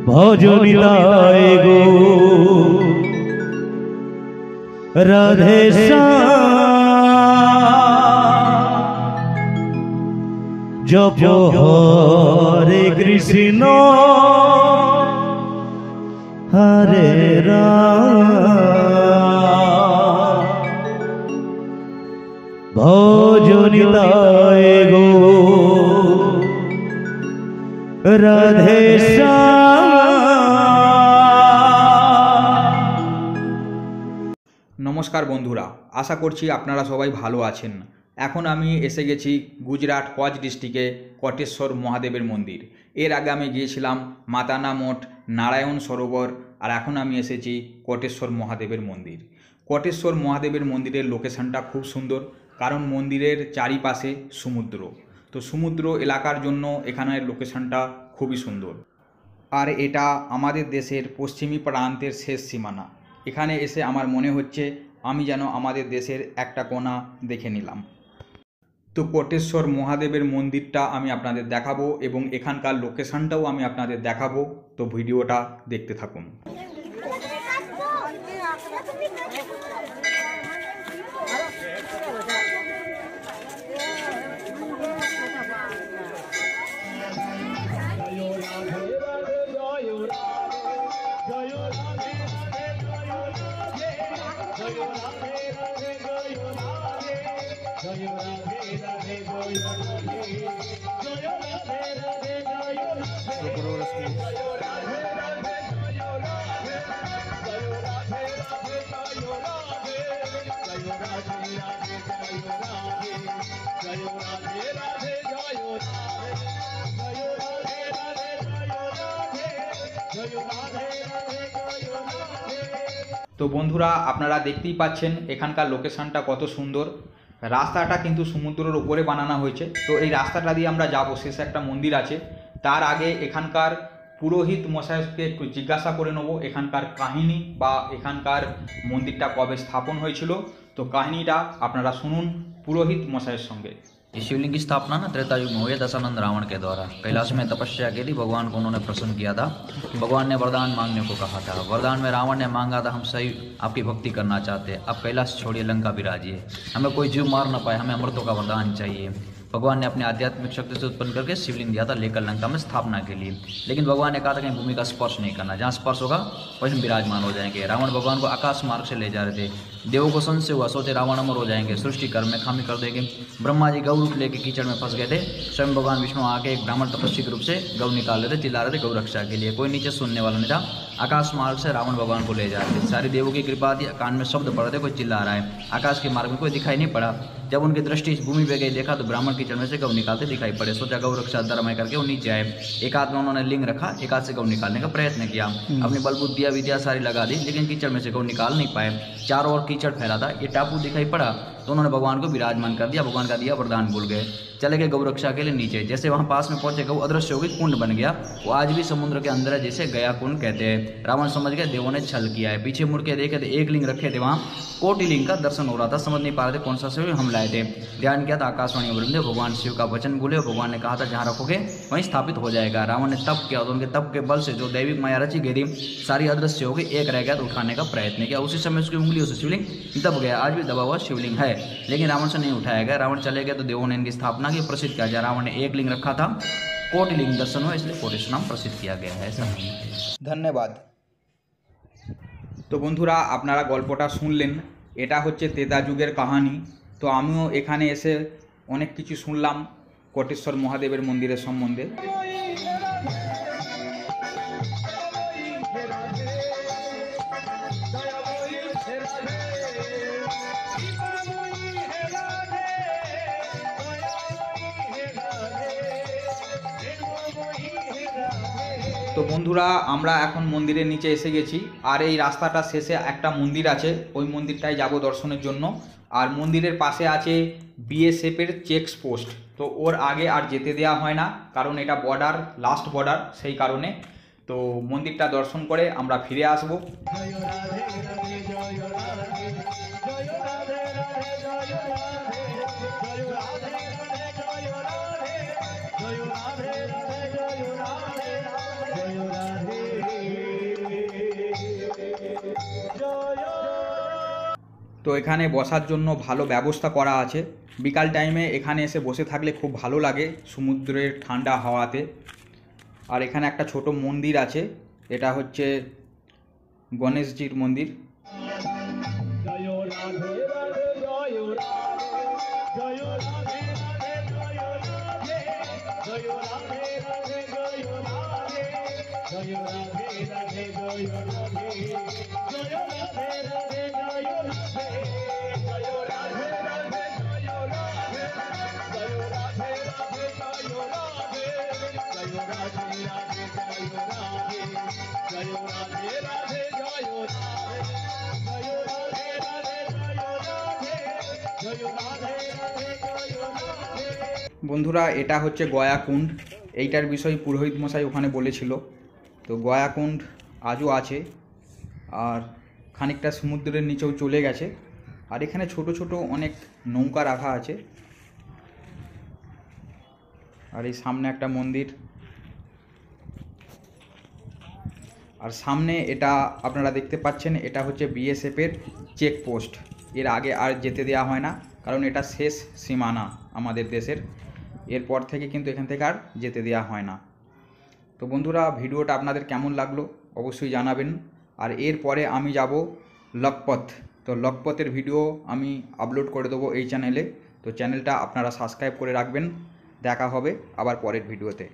ভজনিতায় গো রাধে জপ হরে কৃষ্ণ হরে রাম ভজনিতায় গো রাধে নমস্কার বন্ধুরা, আশা করছি আপনারা সবাই ভালো আছেন। এখন আমি এসে গেছি গুজরাট কচ্ছ ডিস্ট্রিক্টে কটেশ্বর মহাদেবের মন্দির। এর আগে আমি গিয়েছিলাম মাতানা মঠ, নারায়ণ সরোবর, আর এখন আমি এসেছি কটেশ্বর মহাদেবের মন্দির। কটেশ্বর মহাদেবের মন্দিরের লোকেশনটা খুব সুন্দর, কারণ মন্দিরের চারিপাশে সমুদ্র। তো সমুদ্র এলাকার জন্য এখানের লোকেশনটা খুবই সুন্দর। আর এটা আমাদের দেশের পশ্চিমী প্রান্তের শেষ সীমানা। এখানে এসে আমার মনে হচ্ছে আমি যেন আমাদের দেশের একটা কোণা দেখে নিলাম। তো কটেশ্বর মহাদেবের মন্দিরটা আমি আপনাদের দেখাবো এবং এখানকার লোকেশনটাও আমি আপনাদের দেখাবো। তো ভিডিওটা দেখতে থাকুন। তো বন্ধুরা, আপনারা দেখতেই পাচ্ছেন এখানকার লোকেশনটা কত সুন্দর। রাস্তাটা কিন্তু সমুদ্রের উপরে বানানো হয়েছে। তো এই রাস্তাটা দিয়ে আমরা যাব, শেষে একটা মন্দির আছে। তার আগে এখানকার পুরোহিত মশাইকে একটু জিজ্ঞাসা করে নেব এখানকার কাহিনী বা এখানকার মন্দিরটা কবে স্থাপন হয়েছিল। তো কাহিনীটা আপনারা শুনুন পুরোহিত মশাইয়ের সঙ্গে। शिवलिंग की स्थापना ना त्रेता युग में हुई है दशानंद रावण के द्वारा। कैलाश में तपस्या के लिए भगवान को उन्होंने प्रसन्न किया था। भगवान ने वरदान मांगने को कहा था। वरदान में रावण ने मांगा था, हम सही आपकी भक्ति करना चाहते हैं, अब कैलाश छोड़िए, लंका विराजिए, हमें कोई जीव मार ना पाए, हमें अमृतों का वरदान चाहिए। भगवान ने अपने आध्यात्मिक शक्ति से उत्पन्न करके शिवलिंग दिया था लेकर लंका में स्थापना के लिए। लेकिन भगवान ने कहा था कि भूमि का स्पर्श नहीं करना, जहाँ स्पर्श होगा वहीं हम विराजमान हो जाएंगे। रावण भगवान को आकाश मार्ग से ले जा रहे थे। देवों को संशय हुआ, सोचे रावण अमर हो जाएंगे, सृष्टि कर्म में खामी कर देंगे। ब्रह्मा जी गौ रूप लेके कीचड़ में फंस गए थे। स्वयं भगवान विष्णु आके एक ब्राह्मण तपस्वी के रूप से गौ निकाल रहे थे, चिल्ला रहे थे गौ रक्षा के लिए। कोई नीचे सुनने वाला नहीं था। आकाश मार्ग से रावण भगवान को ले जा रहे थे। सारी देवों की कृपा थी, कान में शब्द पड़ रहे थे, कोई चिल्ला रहा है। आकाश के मार्ग में कोई दिखाई नहीं पड़ा। जब उनकी दृष्टि इस भूमि पे गई, देखा तो ब्राह्मण कीचड़ में से गौ निकालते दिखाई पड़े। सोचा गौ रक्षा धर्म है करके वो नीचे आए। एक हाथ में उन्होंने लिंग रखा, एक हाथ से गौ निकालने का प्रयत्न किया। अपनी बलबुद्धिया विद्या सारी लगा दी, लेकिन कीचड़ में से गौ निकाल नहीं पाए। चारों ओर कीचड़ फैला था। ये टापू दिखाई पड़ा तो उन्होंने भगवान को विराजमान कर दिया। भगवान का दिया वरदान भूल गए, चले गए गौ रक्षा के लिए नीचे। जैसे वहाँ पास में पहुंचे, गौ अदृश्य हो गई, कुंड बन गया। वो आज भी समुद्र के अंदर है, जिसे गया कुंड कहते हैं। रावण समझ गए देवों ने छल किया है। पीछे मुड़ के देखे तो एक लिंग रखे थे, वहाँ कोटि लिंग का दर्शन हो रहा था। समझ नहीं पा रहे थे कौन सा शिव हम लाए थे। ध्यान किया था आकाशवाणी वृंदे, भगवान शिव का वचन बोले। भगवान ने कहा था जहाँ रखोगे वहीं स्थापित हो जाएगा। रावण ने तप किया तो उनके तप के बल से जो दैविक माया रची गई थी सारी अदृश्य हो गई। एक रह गया तो उठाने का प्रयत्न किया। उसी समय उसकी उंगलियों से शिवलिंग दब गया। आज भी दबा हुआ शिवलिंग है, लेकिन रावण से नहीं उठाया गया। रावण चले गए तो देवों ने इनकी स्थापना की, प्रसिद्ध किया गया। रावण ने एक लिंग रखा था, कोटि लिंग दर्शन हुआ, इसलिए कोटेश्वर नाम प्रसिद्ध किया गया है। ऐसा ধন্যবাদ। তো বন্ধুরা, আপনারা গল্পটা শুনলেন। এটা হচ্ছে ত্রেতা যুগের কাহিনী। তো আমিও এখানে এসে অনেক কিছু শুনলাম কটেশ্বর মহাদেবের মন্দিরের সম্বন্ধে। তো বন্ধুরা, আমরা এখন মন্দিরের নিচে এসে গেছি। আর এই রাস্তাটা শেষে একটা মন্দির আছে, ওই মন্দিরটায় যাব দর্শনের জন্য। আর মন্দিরের পাশে আছে বিএসএফের চেক পোস্ট। তো ওর আগে আর যেতে দেওয়া হয় না, কারণ এটা বর্ডার, লাস্ট বর্ডার, সেই কারণে। তো মন্দিরটা দর্শন করে আমরা ফিরে আসব। তো এখানে বসার জন্য ভালো ব্যবস্থা করা আছে। বিকাল টাইমে এখানে এসে বসে থাকলে খুব ভালো লাগে সমুদ্রের ঠান্ডা হাওয়াতে। আর এখানে একটা ছোট মন্দির আছে, এটা হচ্ছে গণেশজির মন্দির। বন্ধুরা, এটা হচ্ছে গয়াকুণ্ড। এইটার বিষয়ে পুরোহিত মশাই ওখানে বলেছিল। তো গয়াকুণ্ড আজও আছে, আর খানিকটা সমুদ্রের নিচেও চলে গেছে। আর এখানে ছোট ছোট অনেক নৌকা রাখা আছে। আর এই সামনে একটা মন্দির, আর সামনে এটা আপনারা দেখতে পাচ্ছেন, এটা হচ্ছে বিএসএফের চেকপোস্ট। এর আগে আর যেতে দেওয়া হয় না, কারণ এটা শেষ সীমানা আমাদের দেশের। এরপর থেকে কিন্তু এখান থেকে আর যেতে দেওয়া হয় না। তো বন্ধুরা, ভিডিওটা আপনাদের কেমন লাগলো অবশ্যই জানাবেন। আর এরপরে আমি যাব লকপথ। তো লকপথের ভিডিও আমি আপলোড করে দেবো এই চ্যানেলে। তো চ্যানেলটা আপনারা সাবস্ক্রাইব করে রাখবেন। দেখা হবে আবার পরের ভিডিওতে।